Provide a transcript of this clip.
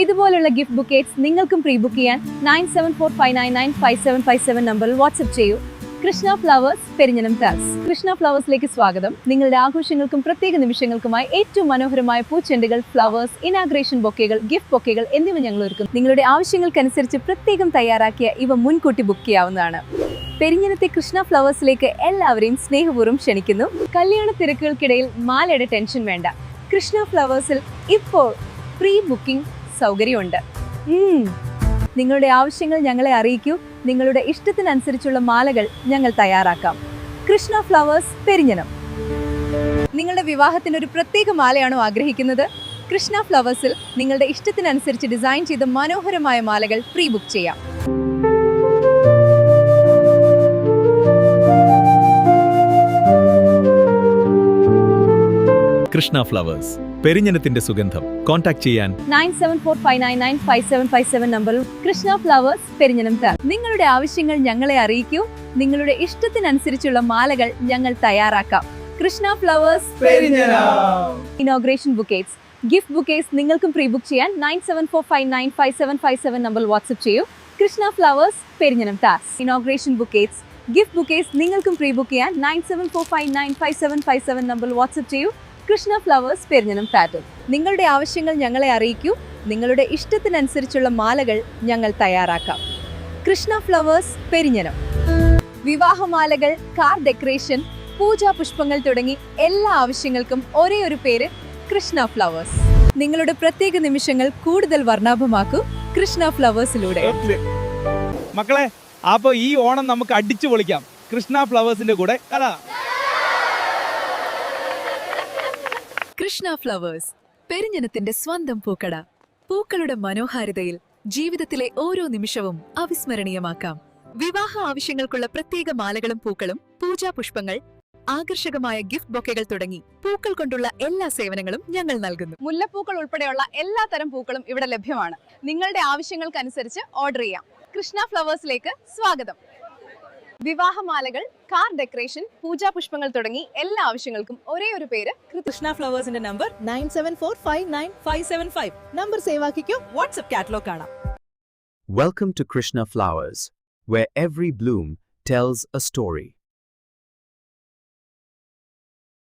ഇതുപോലുള്ള gift bouquets നിങ്ങൾക്കും pre book ചെയ്യാൻ 9745995757 നമ്പറിൽ വാട്സ്ആപ്പ് ചെയ്യൂ. കൃഷ്ണ ഫ്ലവേഴ്സ്, പെരിഞ്ഞനം ടാൽസ്. കൃഷ്ണ ഫ്ലവേഴ്സിലേക്ക് സ്വാഗതം. നിങ്ങളുടെ ആഘോഷങ്ങൾക്കും പ്രത്യേക നിമിഷങ്ങൾക്കുമായി ഏറ്റവും മനോഹരമായ പൂച്ചെണ്ടുകൾ, ഫ്ലവേഴ്സ്, ഇനാഗ്രേഷൻ ബൊക്കെകൾ, ഗിഫ്റ്റ് ബൊക്കെകൾ എന്നിവ ഞങ്ങൾ ഒരുക്കും. നിങ്ങളുടെ ആവശ്യങ്ങൾക്കനുസരിച്ച് പ്രത്യേകം തയ്യാറാക്കിയ ഇവ മുൻകൂട്ടി ബുക്ക് ചെയ്യാവുന്നതാണ്. പെരിഞ്ഞനത്തെ കൃഷ്ണ ഫ്ലവേഴ്സിലേക്ക് എല്ലാവരെയും സ്നേഹപൂർവ്വം ക്ഷണിക്കുന്നു. കല്യാണ തിരക്കുകൾക്കിടയിൽ മാലയുടെ ടെൻഷൻ വേണ്ട. കൃഷ്ണ ഫ്ലവേഴ്സിൽ ഇപ്പോൾ പ്രീ ബുക്കിംഗ് സൗകര്യമുണ്ട്. നിങ്ങളുടെ ആവശ്യങ്ങൾ ഞങ്ങളെ അറിയിക്കൂ. നിങ്ങളുടെ ഇഷ്ടത്തിനനുസരിച്ചുള്ള മാലകൾ ഞങ്ങൾ തയ്യാറാക്കാം. കൃഷ്ണ ഫ്ലവേഴ്സ്, പെരിഞ്ഞനം. നിങ്ങളുടെ വിവാഹത്തിന് ഒരു പ്രത്യേക മാലയാണോ ആഗ്രഹിക്കുന്നത്? കൃഷ്ണ ഫ്ലവേഴ്സിൽ നിങ്ങളുടെ ഇഷ്ടത്തിനനുസരിച്ച് ഡിസൈൻ ചെയ്ത മനോഹരമായ മാലകൾ പ്രീ ബുക്ക് ചെയ്യാം. കൃഷ്ണ ഫ്ലവേഴ്സ്, പെരിഞ്ഞനത്തിന്റെ സുഗന്ധം. കോൺടാക്ട് ചെയ്യാൻ 9745995757 നമ്പറിൽ. കൃഷ്ണ ഫ്ലവേഴ്സ്, പെരിഞ്ഞനം ടാൽസ്. നിങ്ങളുടെ ആവശ്യങ്ങൾ ഞങ്ങളെ അറിയിക്കൂ. നിങ്ങളുടെ ഇഷ്ടത്തിനനുസരിച്ചുള്ള മാലകൾ ഞങ്ങൾ തയ്യാറാക്കാം. Krishna Flowers, Perinjanam. Inauguration bouquets, gift bouquets നിങ്ങൾക്കും പ്രീ ബുക്ക് ചെയ്യാൻ 9745995757 നമ്പറിൽ വാട്സ്ആപ്പ് ചെയ്യൂ. കൃഷ്ണ ഫ്ലവേഴ്സ്, പെരിഞ്ഞനം ടാൽസ്. ഇനോഗ്രേഷൻ ബുക്കേറ്റ്സ്, ഗിഫ്റ്റ് ബുക്കേറ്റ്സ് നിങ്ങൾക്കും പ്രീ ബുക്ക് ചെയ്യാൻ 9745995757 നമ്പറിൽ വാട്സ്ആപ്പ് ചെയ്യൂ. Krishna Flowers, Perinjanam pattern. നിങ്ങളുടെ ആവശ്യങ്ങൾ ഞങ്ങളെ അറിയിക്കൂ. നിങ്ങളുടെ ഇഷ്ടത്തിനനുസരിച്ചുള്ള മാലകൾ ഞങ്ങൾ തയ്യാറാക്കാം. കൃഷ്ണ ഫ്ലവേഴ്സ്, പെരിഞ്ഞനം. വിവാഹമാലകൾ, കാർ ഡെക്കറേഷൻ, പൂജാ പുഷ്പങ്ങൾ തുടങ്ങി എല്ലാ ആവശ്യങ്ങൾക്കും ഒരേ ഒരു പേര്, കൃഷ്ണ ഫ്ലവേഴ്സ്. നിങ്ങളുടെ പ്രത്യേക നിമിഷങ്ങൾ കൂടുതൽ വർണ്ണാഭമാക്കൂ കൃഷ്ണ ഫ്ലവേഴ്സിലൂടെ. മക്കളെ, അപ്പൊ ഈ ഓണം നമുക്ക് അടിച്ചു പൊളിക്കാം കൃഷ്ണ ഫ്ലവേഴ്സിന്റെ കൂടെ. കൃഷ്ണ ഫ്ലവേഴ്സ്, പെരിഞ്ഞനത്തിന്റെ സ്വന്തം പൂക്കട. പൂക്കളുടെ മനോഹാരിതയിൽ ജീവിതത്തിലെ ഓരോ നിമിഷവും അവിസ്മരണീയമാക്കാം. വിവാഹ ആവശ്യങ്ങൾക്കുള്ള പ്രത്യേക മാലകളും പൂക്കളും, പൂജാ പുഷ്പങ്ങൾ, ആകർഷകമായ ഗിഫ്റ്റ് ബൊക്കെകൾ തുടങ്ങി പൂക്കൾ കൊണ്ടുള്ള എല്ലാ സേവനങ്ങളും ഞങ്ങൾ നൽകുന്നു. മുല്ലപ്പൂക്കൾ ഉൾപ്പെടെയുള്ള എല്ലാ തരം പൂക്കളും ഇവിടെ ലഭ്യമാണ്. നിങ്ങളുടെ ആവശ്യങ്ങൾക്കനുസരിച്ച് ഓർഡർ ചെയ്യാം. കൃഷ്ണ ഫ്ലവേഴ്സിലേക്ക് സ്വാഗതം. വിവാഹമാലകൾ, കാർ ഡെക്കറേഷൻ, പൂജാ പുഷ്പങ്ങൾ തുടങ്ങി എല്ലാ ആവശ്യങ്ങൾക്കും ഒരേ ഒരു പേര്, കൃഷ്ണ ഫ്ലവേഴ്സിന്റെ നമ്പർ 97459575. നമ്പർ സേവ് ആക്കിക്കോ. വാട്സ്ആപ്പ് കാറ്റലോഗ് കാണാം. Welcome to Krishna Flowers, where every bloom tells a story.